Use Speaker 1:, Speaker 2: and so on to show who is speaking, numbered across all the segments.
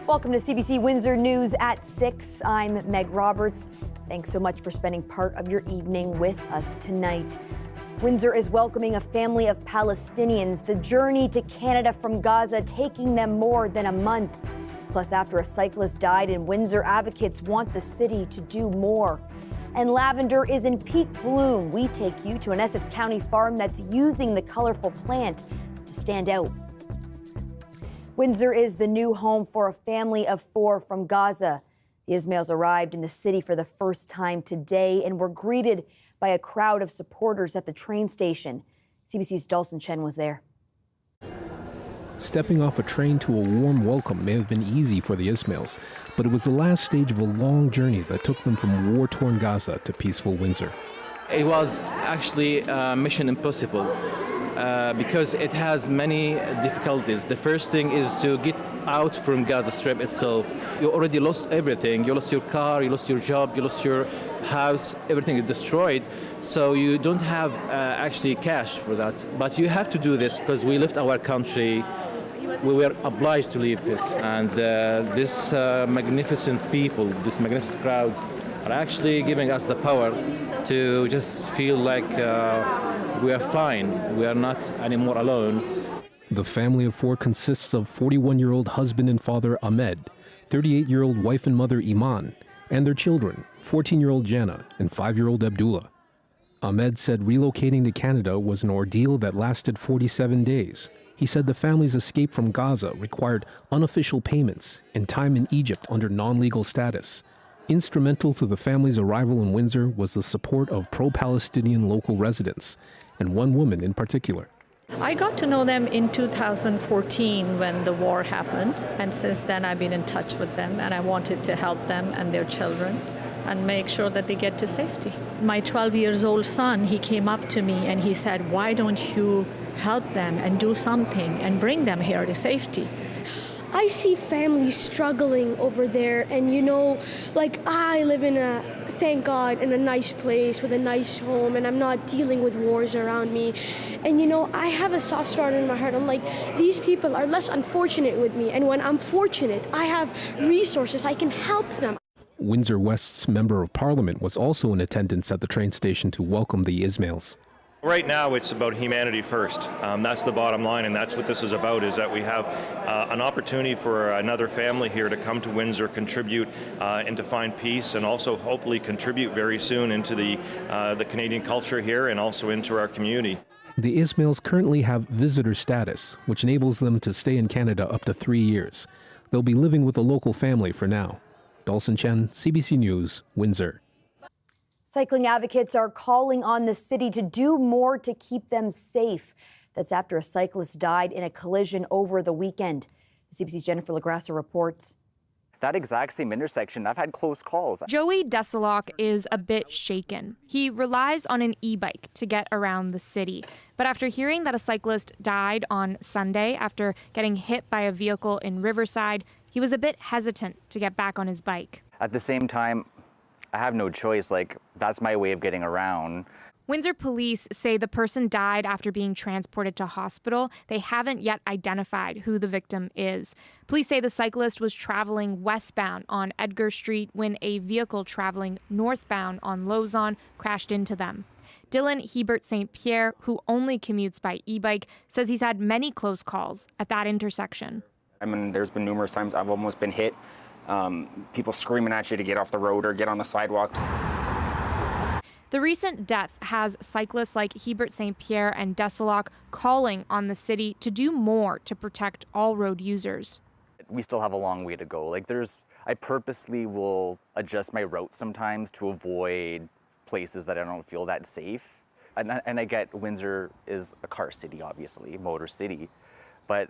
Speaker 1: Welcome to CBC Windsor News at 6. I'm Meg Roberts. Thanks so much for spending part of your evening with us tonight. Windsor is welcoming a family of Palestinians. The journey to Canada from Gaza taking them more than a month. Plus, after a cyclist died in Windsor, advocates want the city to do more. And lavender is in peak bloom. We take you to an Essex County farm that's using the colorful plant to stand out. Windsor is the new home for a family of 4 from Gaza. The Ismails arrived in the city for the first time today and were greeted by a crowd of supporters at the train station. CBC's Dawson Chen was there.
Speaker 2: Stepping off a train to a warm welcome may have been easy for the Ismails, but it was the last stage of a long journey that took them from war-torn Gaza to peaceful Windsor.
Speaker 3: It was actually mission impossible because it has many difficulties. The first thing is to get out from Gaza Strip itself. You already lost everything. You lost your car, you lost your job, you lost your house, everything is destroyed. So you don't have actually cash for that. But you have to do this because we left our country. We were obliged to leave it. And this magnificent people, these magnificent crowds are actually giving us the power to just feel like we are fine. We are not anymore alone.
Speaker 2: The family of 4 consists of 41-year-old husband and father Ahmed, 38-year-old wife and mother Iman, and their children, 14-year-old Jana and 5-year-old Abdullah. Ahmed said relocating to Canada was an ordeal that lasted 47 days. He said the family's escape from Gaza required unofficial payments and time in Egypt under non-legal status. Instrumental to the family's arrival in Windsor was the support of pro-Palestinian local residents, and one woman in particular.
Speaker 4: I got to know them in 2014 when the war happened, and since then I've been in touch with them, and I wanted to help them and their children and make sure that they get to safety. My 12-year-old son, he came up to me and he said, "Why don't you help them and do something and bring them here to safety?"
Speaker 5: I see families struggling over there, and like I live thank God, in a nice place with a nice home, and I'm not dealing with wars around me. And I have a soft spot in my heart. I'm like, these people are less unfortunate with me, and when I'm fortunate, I have resources, I can help them.
Speaker 2: Windsor West's Member of Parliament was also in attendance at the train station to welcome the Ismails.
Speaker 6: Right now, it's about humanity first. That's the bottom line, and that's what this is about, is that we have an opportunity for another family here to come to Windsor, contribute, and to find peace, and also hopefully contribute very soon into the Canadian culture here and also into our community.
Speaker 2: The Ismails currently have visitor status, which enables them to stay in Canada up to 3 years. They'll be living with a local family for now. Dawson Chen, CBC News, Windsor.
Speaker 1: Cycling advocates are calling on the city to do more to keep them safe. That's after a cyclist died in a collision over the weekend. CBC's Jennifer LaGrassa reports.
Speaker 7: That exact same intersection, I've had close calls.
Speaker 8: Joey Desilok is a bit shaken. He relies on an e-bike to get around the city. But after hearing that a cyclist died on Sunday after getting hit by a vehicle in Riverside, he was a bit hesitant to get back on his bike.
Speaker 7: At the same time, I have no choice. That's my way of getting around.
Speaker 8: Windsor police say the person died after being transported to hospital. They haven't yet identified who the victim is. Police say the cyclist was traveling westbound on Edgar Street when a vehicle traveling northbound on Lausanne crashed into them. Dylan Hebert St. Pierre, who only commutes by e-bike, says he's had many close calls at that intersection.
Speaker 9: I mean, there's been numerous times I've almost been hit. People screaming at you to get off the road or get on the sidewalk.
Speaker 8: The recent death has cyclists like Hebert St. Pierre and Desilok calling on the city to do more to protect all road users.
Speaker 7: We still have a long way to go. I purposely will adjust my route sometimes to avoid places that I don't feel that safe. And I get Windsor is a car city, obviously, motor city. But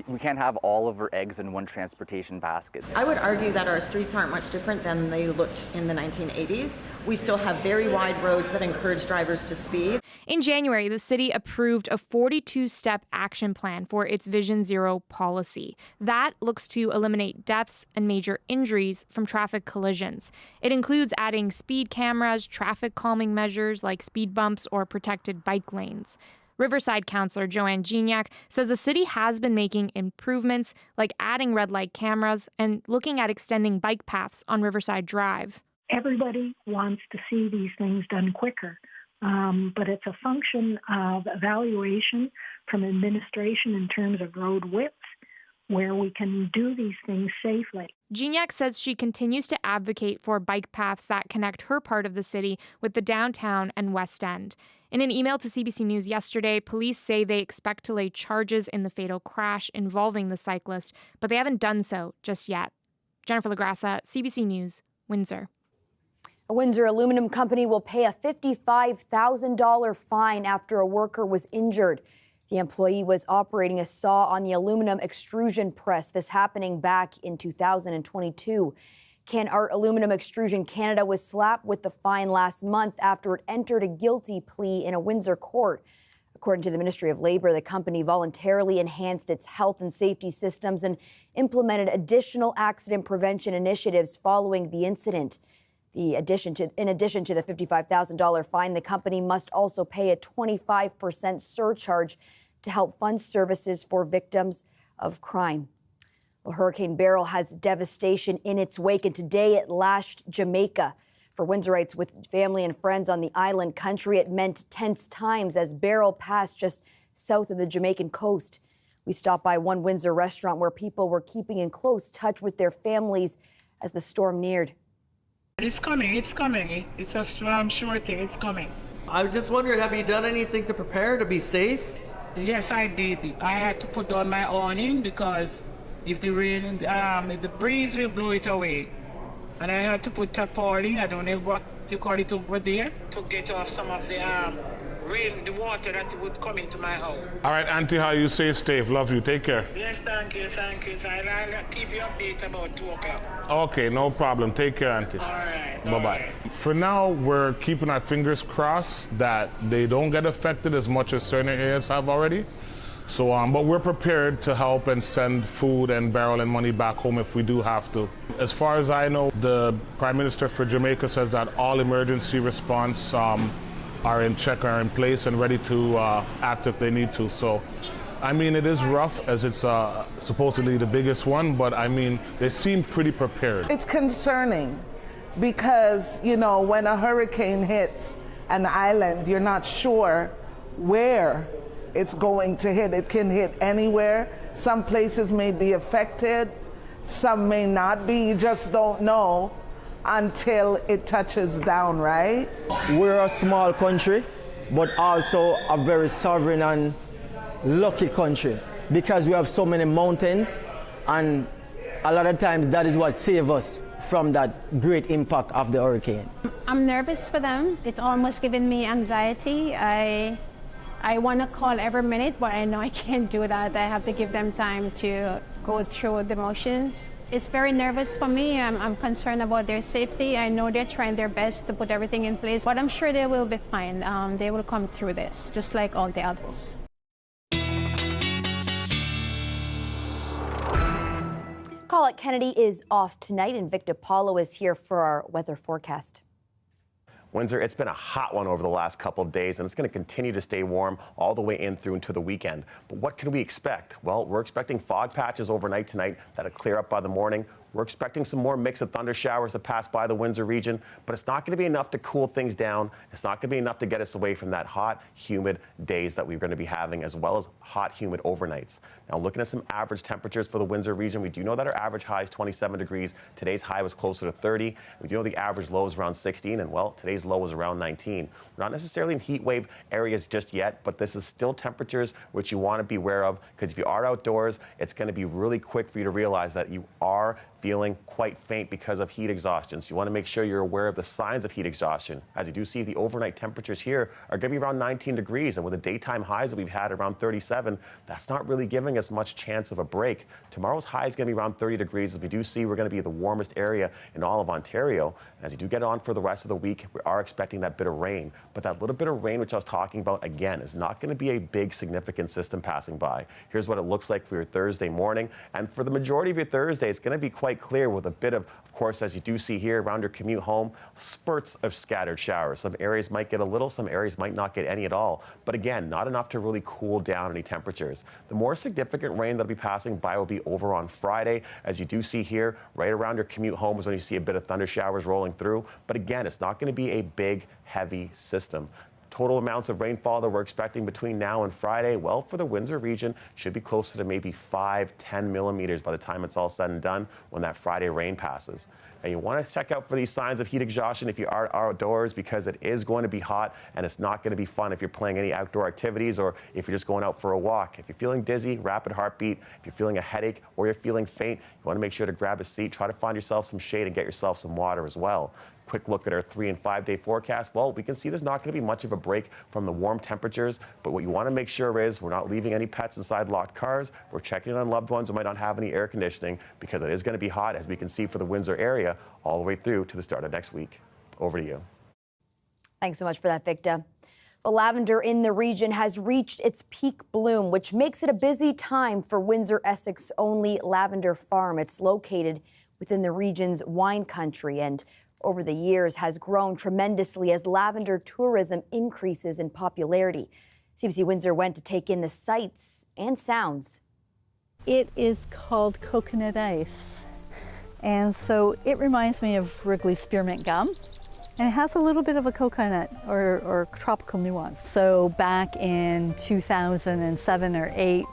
Speaker 7: we can't have all of our eggs in one transportation basket.
Speaker 10: I would argue that our streets aren't much different than they looked in the 1980s. We still have very wide roads that encourage drivers to speed.
Speaker 8: In January, the city approved a 42-step action plan for its Vision Zero policy. That looks to eliminate deaths and major injuries from traffic collisions. It includes adding speed cameras, traffic calming measures like speed bumps or protected bike lanes. Riverside Councilor Joanne Gignac says the city has been making improvements like adding red light cameras and looking at extending bike paths on Riverside Drive.
Speaker 11: Everybody wants to see these things done quicker, but it's a function of evaluation from administration in terms of road width, where we can do these things safely.
Speaker 8: Gignac says she continues to advocate for bike paths that connect her part of the city with the downtown and West End. In an email to CBC News yesterday, police say they expect to lay charges in the fatal crash involving the cyclist, but they haven't done so just yet. Jennifer LaGrassa, CBC News, Windsor.
Speaker 1: A Windsor aluminum company will pay a $55,000 fine after a worker was injured. The employee was operating a saw on the aluminum extrusion press, this happening back in 2022. Can Art Aluminum Extrusion Canada was slapped with the fine last month after it entered a guilty plea in a Windsor court. According to the Ministry of Labour, the company voluntarily enhanced its health and safety systems and implemented additional accident prevention initiatives following the incident. In addition to the $55,000 fine, the company must also pay a 25% surcharge to help fund services for victims of crime. Well, Hurricane Beryl has devastation in its wake, and today it lashed Jamaica. For Windsorites with family and friends on the island country, it meant tense times as Beryl passed just south of the Jamaican coast. We stopped by one Windsor restaurant where people were keeping in close touch with their families as the storm neared.
Speaker 12: It's coming. It's a sure thing, it's coming.
Speaker 13: I was just wondering, have you done anything to prepare to be safe?
Speaker 12: Yes, I did. I had to put on my awning because if the rain, if the breeze will blow it away. And I had to put tarpaulin, I don't know what you call it over there, to get off some of the rain, the water that would come into my house.
Speaker 14: All right, Auntie, how you stay safe. Love you. Take care.
Speaker 12: Yes, thank you. So I'll keep you updated about 2 o'clock.
Speaker 14: Okay, no problem. Take care, Auntie.
Speaker 12: All right.
Speaker 14: Bye-bye. For now, we're keeping our fingers crossed that they don't get affected as much as certain areas have already. So, but we're prepared to help and send food and barrel and money back home if we do have to. As far as I know, the Prime Minister for Jamaica says that all emergency response are in check, are in place and ready to act if they need to. So, I mean, it is rough as it's supposedly the biggest one, but I mean, they seem pretty prepared.
Speaker 15: It's concerning because, you know, when a hurricane hits an island, you're not sure where it's going to hit. It can hit anywhere. Some places may be affected, some may not be. You just don't know until it touches down, right?
Speaker 16: We're a small country, but also a very sovereign and lucky country because we have so many mountains, and a lot of times that is what saves us from that great impact of the hurricane.
Speaker 17: I'm nervous for them. It's almost giving me anxiety. I want to call every minute, but I know I can't do that. I have to give them time to go through the motions. It's very nervous for me. I'm concerned about their safety. I know they're trying their best to put everything in place, but I'm sure they will be fine. They will come through this, just like all the others.
Speaker 1: Call It Kennedy is off tonight, and Victor Paulo is here for our weather forecast.
Speaker 18: Windsor, it's been a hot one over the last couple of days, and it's going to continue to stay warm all the way in through into the weekend. But what can we expect? Well, we're expecting fog patches overnight tonight that'll clear up by the morning. We're expecting some more mix of thunder showers to pass by the Windsor region, but it's not going to be enough to cool things down. It's not going to be enough to get us away from that hot, humid days that we're going to be having, as well as hot, humid overnights. Now, looking at some average temperatures for the Windsor region, we do know that our average high is 27 degrees. Today's high was closer to 30. We do know the average low is around 16, and well, today's low was around 19. We're not necessarily in heat wave areas just yet, but this is still temperatures which you want to be aware of, because if you are outdoors, it's going to be really quick for you to realize that you are feeling quite faint because of heat exhaustion. So you want to make sure you're aware of the signs of heat exhaustion. As you do see, the overnight temperatures here are going to be around 19 degrees, and with the daytime highs that we've had around 37, that's not really giving us much chance of a break. Tomorrow's high is going to be around 30 degrees. As we do see, we're going to be the warmest area in all of Ontario. And as you do get on for the rest of the week, we are expecting that bit of rain. But that little bit of rain, which I was talking about, again, is not going to be a big, significant system passing by. Here's what it looks like for your Thursday morning. And for the majority of your Thursday, it's going to be quite quite clear with a bit of course, as you do see here around your commute home, spurts of scattered showers. Some areas might get a little, some areas might not get any at all. But again, not enough to really cool down any temperatures. The more significant rain that'll be passing by will be over on Friday. As you do see here, right around your commute home is when you see a bit of thunder showers rolling through. But again, it's not going to be a big, heavy system. Total amounts of rainfall that we're expecting between now and Friday, well, for the Windsor region, should be closer to maybe 5-10 millimeters by the time it's all said and done when that Friday rain passes. And you want to check out for these signs of heat exhaustion if you are outdoors, because it is going to be hot and it's not going to be fun if you're playing any outdoor activities or if you're just going out for a walk. If you're feeling dizzy, rapid heartbeat, if you're feeling a headache or you're feeling faint, you want to make sure to grab a seat, try to find yourself some shade and get yourself some water as well. Quick look at our 3- and 5-day forecast. Well, we can see there's not going to be much of a break from the warm temperatures, but what you want to make sure is we're not leaving any pets inside locked cars. We're checking on loved ones who might not have any air conditioning, because it is going to be hot, as we can see for the Windsor area, all the way through to the start of next week. Over to you.
Speaker 1: Thanks so much for that, Victor. The lavender in the region has reached its peak bloom, which makes it a busy time for Windsor Essex only Lavender Farm. It's located within the region's wine country and over the years has grown tremendously as lavender tourism increases in popularity. CBC Windsor went to take in the sights and sounds.
Speaker 19: It is called coconut ice. And so it reminds me of Wrigley spearmint gum. And it has a little bit of a coconut or tropical nuance. So back in 2007 or 8,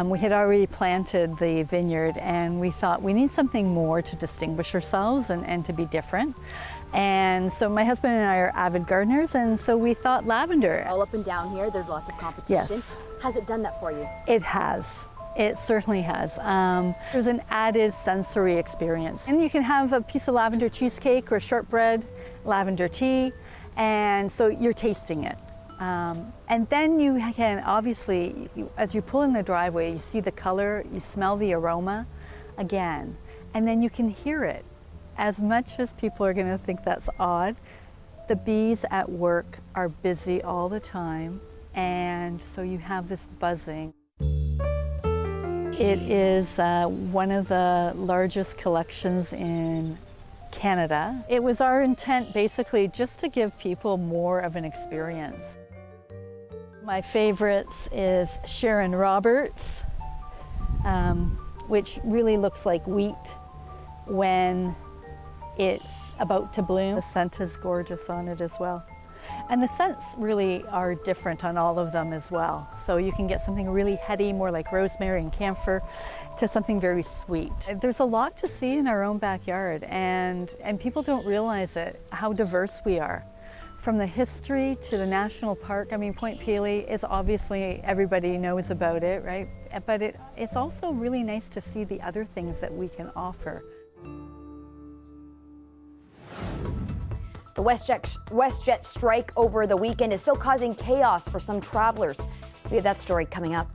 Speaker 19: we had already planted the vineyard and we thought we need something more to distinguish ourselves and to be different. And so my husband and I are avid gardeners, and so we thought lavender.
Speaker 1: All up and down here, there's lots of competition.
Speaker 19: Yes.
Speaker 1: Has it done that for you?
Speaker 19: It has. It certainly has. There's an added sensory experience. And you can have a piece of lavender cheesecake or shortbread, lavender tea, and so you're tasting it. And then you can obviously, as you pull in the driveway, you see the color, you smell the aroma again, and then you can hear it. As much as people are going to think that's odd, the bees at work are busy all the time, and so you have this buzzing. It is one of the largest collections in Canada. It was our intent basically just to give people more of an experience. My favorites is Sharon Roberts, which really looks like wheat when it's about to bloom. The scent is gorgeous on it as well. And the scents really are different on all of them as well. So you can get something really heady, more like rosemary and camphor, to something very sweet. There's a lot to see in our own backyard, and people don't realize it, how diverse we are. From the history to the national park, I mean, Point Pelee is obviously, everybody knows about it, right? But it's also really nice to see the other things that we can offer.
Speaker 1: The WestJet strike over the weekend is still causing chaos for some travelers. We have that story coming up.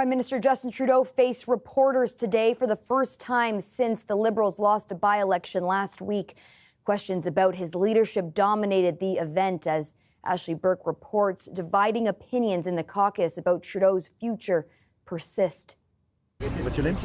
Speaker 1: Prime Minister Justin Trudeau faced reporters today for the first time since the Liberals lost a by-election last week. Questions about his leadership dominated the event as Ashley Burke reports dividing opinions in the caucus about Trudeau's future persist.
Speaker 20: What's your name?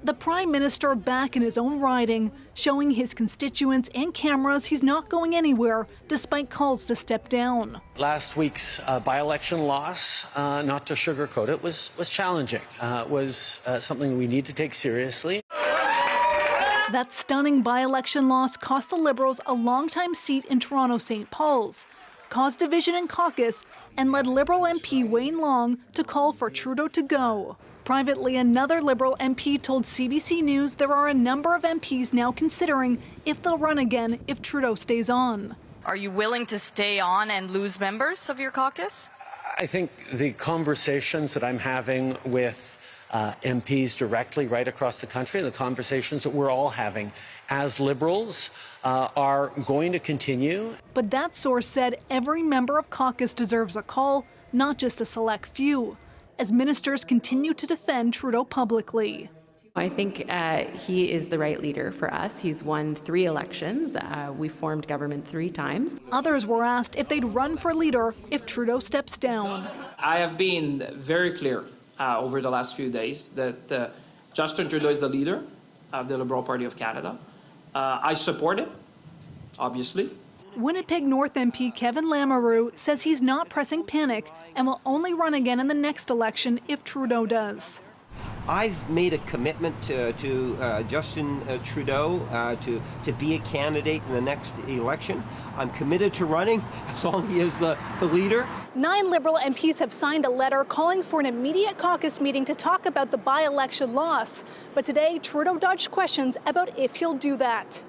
Speaker 20: The Prime Minister back in his own riding, showing his constituents and cameras he's not going anywhere, despite calls to step down.
Speaker 21: Last week's by-election loss, not to sugarcoat it, was challenging. Was something we need to take seriously.
Speaker 20: That stunning by-election loss cost the Liberals a longtime seat in Toronto St. Paul's, caused division in caucus, and led Liberal MP Wayne Long to call for Trudeau to go. Privately, another Liberal MP told CBC News there are a number of MPs now considering if they'll run again if Trudeau stays on.
Speaker 22: Are you willing to stay on and lose members of your caucus?
Speaker 21: I think the conversations that I'm having with MPs directly right across the country, the conversations that we're all having as Liberals are going to continue.
Speaker 20: But that source said every member of caucus deserves a call, not just a select few, as ministers continue to defend Trudeau publicly.
Speaker 23: I think he is the right leader for us. He's won 3 elections. We formed government 3 times.
Speaker 20: Others were asked if they'd run for leader if Trudeau steps down.
Speaker 24: I have been very clear over the last few days that Justin Trudeau is the leader of the Liberal Party of Canada. I support him, obviously.
Speaker 20: Winnipeg North MP Kevin Lamoureux says he's not pressing panic and will only run again in the next election if Trudeau does.
Speaker 25: I've made a commitment to Justin Trudeau to be a candidate in the next election. I'm committed to running as long as he is the leader.
Speaker 20: 9 Liberal MPs have signed a letter calling for an immediate caucus meeting to talk about the by-election loss. But today, Trudeau dodged questions about if he'll do that.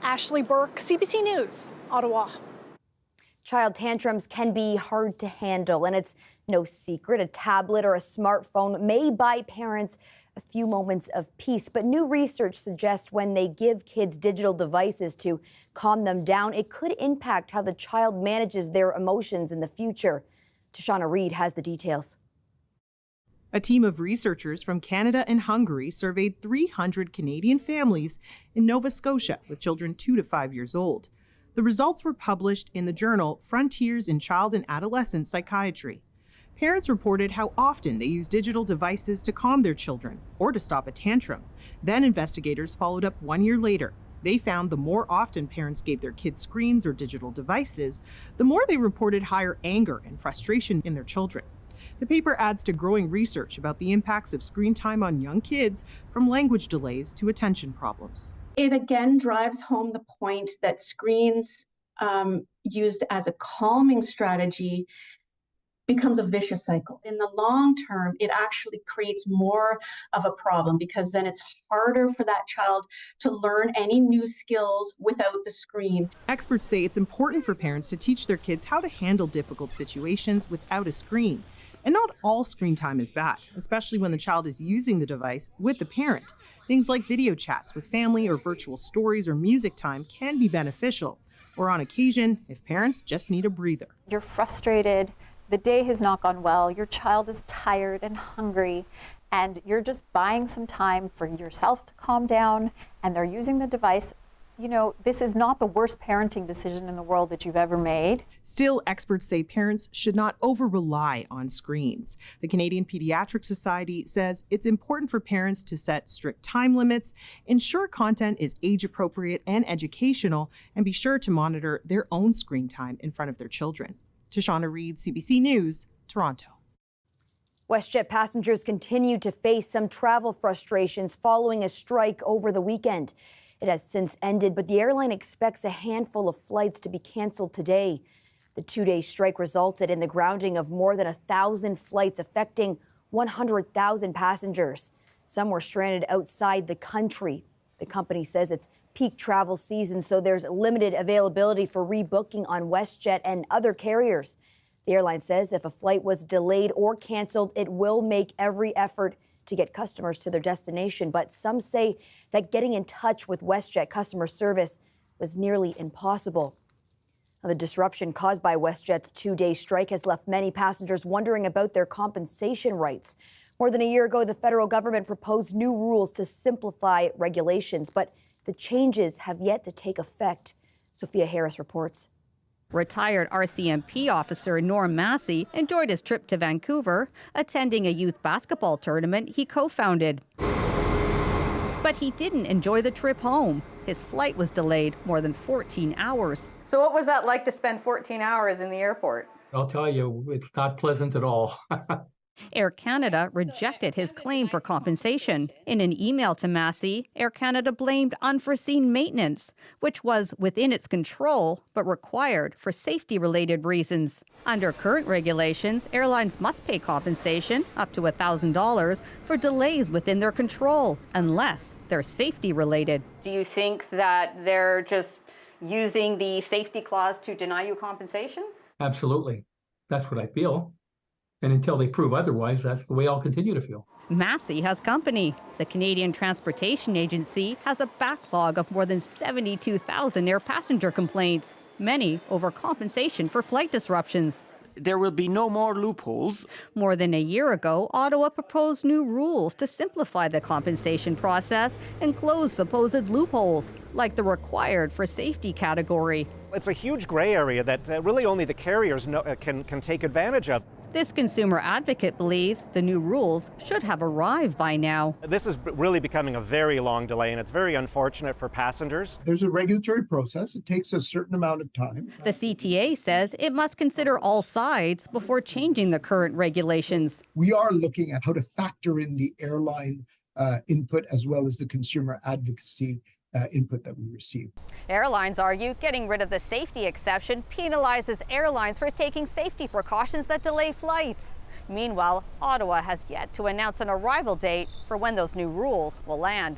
Speaker 20: Ashley Burke, CBC News, Ottawa.
Speaker 1: Child tantrums can be hard to handle, and it's no secret a tablet or a smartphone may buy parents a few moments of peace. But new research suggests when they give kids digital devices to calm them down, it could impact how the child manages their emotions in the future. Tashana Reid has the details.
Speaker 26: A team of researchers from Canada and Hungary surveyed 300 Canadian families in Nova Scotia with children 2 to 5 years old. The results were published in the journal Frontiers in Child and Adolescent Psychiatry. Parents reported how often they use digital devices to calm their children or to stop a tantrum. Then investigators followed up 1 year later. They found the more often parents gave their kids screens or digital devices, the more they reported higher anger and frustration in their children. The paper adds to growing research about the impacts of screen time on young kids, from language delays to attention problems.
Speaker 27: It again drives home the point that screens used as a calming strategy becomes a vicious cycle. In the long term, it actually creates more of a problem because then it's harder for that child to learn any new skills without the screen.
Speaker 26: Experts say it's important for parents to teach their kids how to handle difficult situations without a screen. And not all screen time is bad, especially when the child is using the device with the parent. Things like video chats with family or virtual stories or music time can be beneficial, or on occasion, if parents just need a breather.
Speaker 28: You're frustrated, the day has not gone well, your child is tired and hungry, and you're just buying some time for yourself to calm down, and they're using the device. You know, this is not the worst parenting decision in the world that you've ever made.
Speaker 26: Still, experts say parents should not over-rely on screens. The Canadian Pediatric Society says it's important for parents to set strict time limits, ensure content is age-appropriate and educational, and be sure to monitor their own screen time in front of their children. Tashana Reid, CBC News, Toronto.
Speaker 1: WestJet passengers continue to face some travel frustrations following a strike over the weekend. It has since ended, but the airline expects a handful of flights to be canceled today. The 2-day strike resulted in the grounding of more than 1,000 flights, affecting 100,000 passengers. Some were stranded outside the country. The company says it's peak travel season, so there's limited availability for rebooking on WestJet and other carriers. The airline says if a flight was delayed or canceled, it will make every effort to get customers to their destination. But some say that getting in touch with WestJet customer service was nearly impossible. Now, the disruption caused by WestJet's 2-day strike has left many passengers wondering about their compensation rights. More than a year ago, the federal government proposed new rules to simplify regulations, but the changes have yet to take effect. Sophia Harris reports.
Speaker 2: Retired RCMP officer Norm Massey enjoyed his trip to Vancouver, attending a youth basketball tournament he co-founded. But he didn't enjoy the trip home. His flight was delayed more than 14 hours.
Speaker 3: So what was that like to spend 14 hours in the airport?
Speaker 4: I'll tell you, it's not pleasant at all.
Speaker 2: Air Canada rejected his claim for compensation. In an email to Massey, Air Canada blamed unforeseen maintenance, which was within its control but required for safety-related reasons. Under current regulations, airlines must pay compensation, up to $1,000, for delays within their control, unless they're safety-related.
Speaker 3: Do you think that they're just using the safety clause to deny you compensation?
Speaker 4: Absolutely. That's what I feel. And until they prove otherwise, that's the way I'll continue to feel.
Speaker 2: Massey has company. The Canadian Transportation Agency has a backlog of more than 72,000 air passenger complaints, many over compensation for flight disruptions.
Speaker 5: There will be no more loopholes.
Speaker 2: More than a year ago, Ottawa proposed new rules to simplify the compensation process and close supposed loopholes, like the required for safety category.
Speaker 6: It's a huge gray area that really only the carriers can take advantage of.
Speaker 2: This consumer advocate believes the new rules should have arrived by now.
Speaker 6: This is really becoming a very long delay, and it's very unfortunate for passengers.
Speaker 7: There's a regulatory process. It takes a certain amount of time.
Speaker 2: The CTA says it must consider all sides before changing the current regulations.
Speaker 7: We are looking at how to factor in the airline input as well as the consumer advocacy input that we receive.
Speaker 3: Airlines argue getting rid of the safety exception penalizes airlines for taking safety precautions that delay flights. Meanwhile, Ottawa has yet to announce an arrival date for when those new rules will land.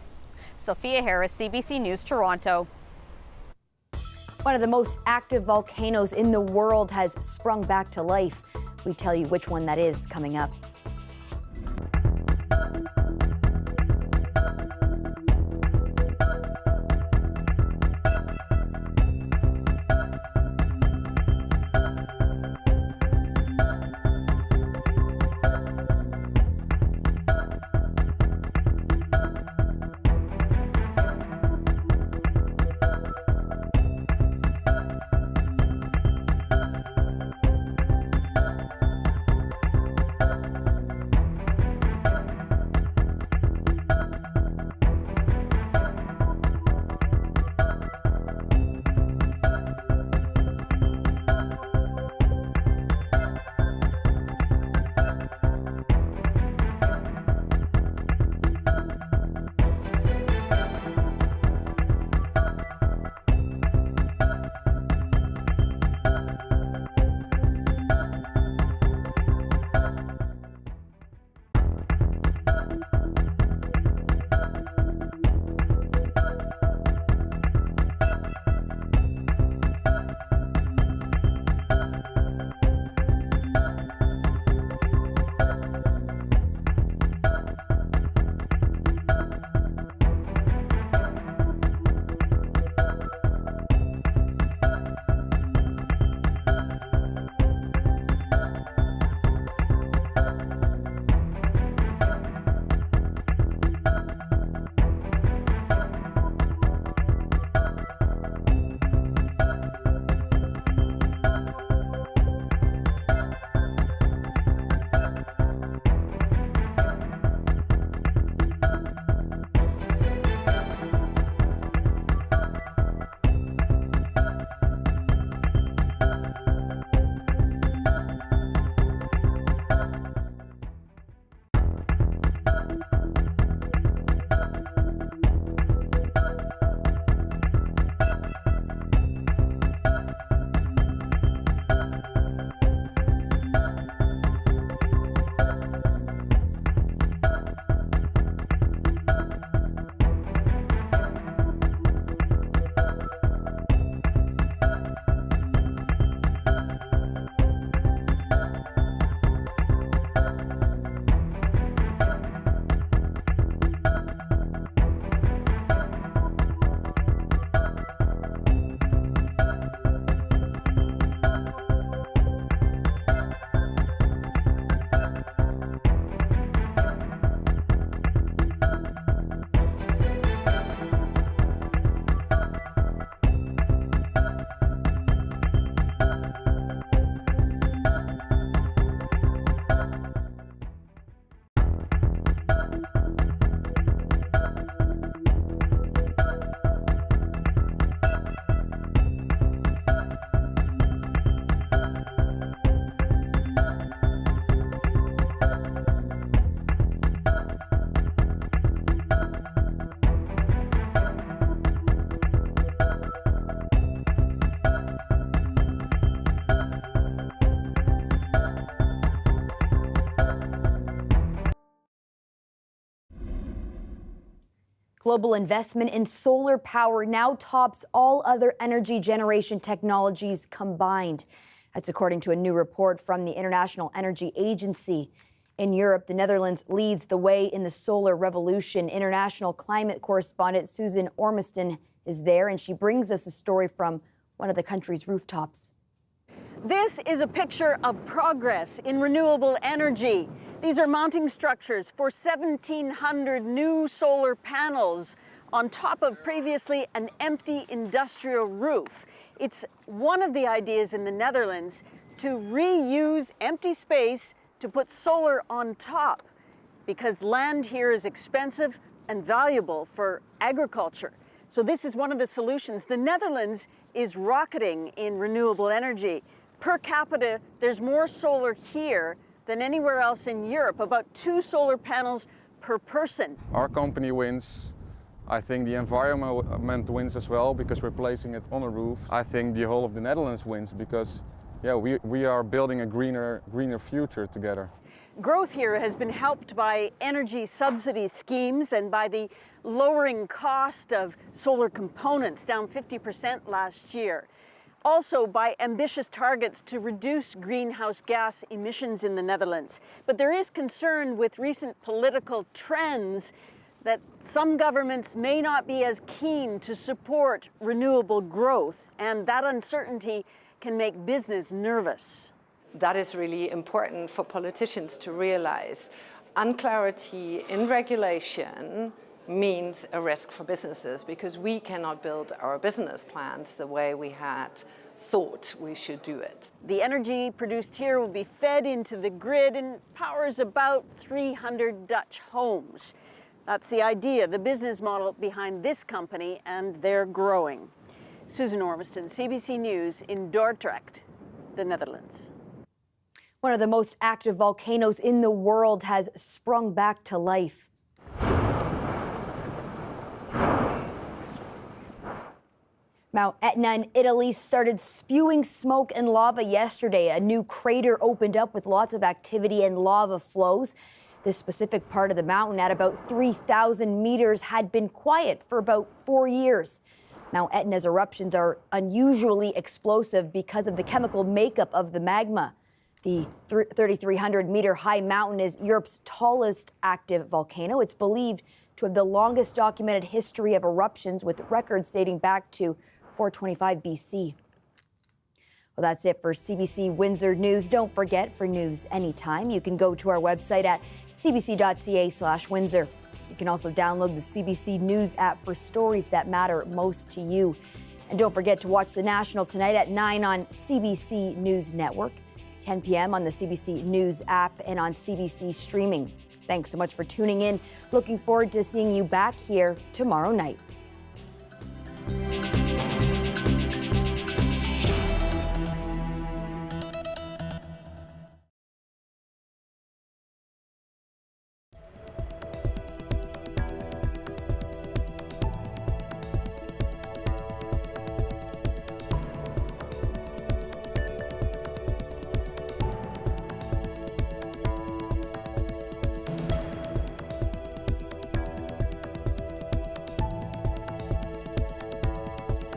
Speaker 3: Sophia Harris, CBC News, Toronto.
Speaker 1: One of the most active volcanoes in the world has sprung back to life. We tell you which one that is coming up. global investment in solar power now tops all other energy generation technologies combined. That's according to a new report from the International Energy Agency. In Europe, the Netherlands leads the way in the solar revolution. International climate correspondent Susan Ormiston is there, and she brings us a story from one of the country's rooftops.
Speaker 8: This is a picture of progress in renewable energy. These are mounting structures for 1,700 new solar panels on top of previously an empty industrial roof. It's one of the ideas in the Netherlands to reuse empty space to put solar on top, because land here is expensive and valuable for agriculture. So this is one of the solutions. The Netherlands is rocketing in renewable energy. Per capita, there's more solar here than anywhere else in Europe, about 2 solar panels per person.
Speaker 9: Our company wins. I think the environment wins as well because we're placing it on a roof. I think the whole of the Netherlands wins because we are building a greener future together.
Speaker 8: Growth here has been helped by energy subsidy schemes and by the lowering cost of solar components, down 50% last year. Also by ambitious targets to reduce greenhouse gas emissions in the Netherlands. But there is concern with recent political trends that some governments may not be as keen to support renewable growth, and that uncertainty can make business nervous.
Speaker 10: That is really important for politicians to realize. Unclarity in regulation means a risk for businesses because we cannot build our business plans the way we had thought we should do it.
Speaker 8: The energy produced here will be fed into the grid and powers about 300 Dutch homes. That's the idea, the business model behind this company, and they're growing. Susan Ormiston, CBC News in Dordrecht, the Netherlands.
Speaker 1: One of the most active volcanoes in the world has sprung back to life. Mount Etna in Italy started spewing smoke and lava yesterday. A new crater opened up with lots of activity and lava flows. This specific part of the mountain at about 3,000 meters had been quiet for about 4 years. Mount Etna's eruptions are unusually explosive because of the chemical makeup of the magma. The 3,300-meter high mountain is Europe's tallest active volcano. It's believed to have the longest documented history of eruptions, with records dating back to 425 BC. Well, that's it for CBC Windsor News. Don't forget, for news anytime, you can go to our website at cbc.ca/Windsor. You can also download the CBC News app for stories that matter most to you. And don't forget to watch The National tonight at 9 on CBC News Network, 10 p.m. on the CBC News app and on CBC Streaming. Thanks so much for tuning in. Looking forward to seeing you back here tomorrow night.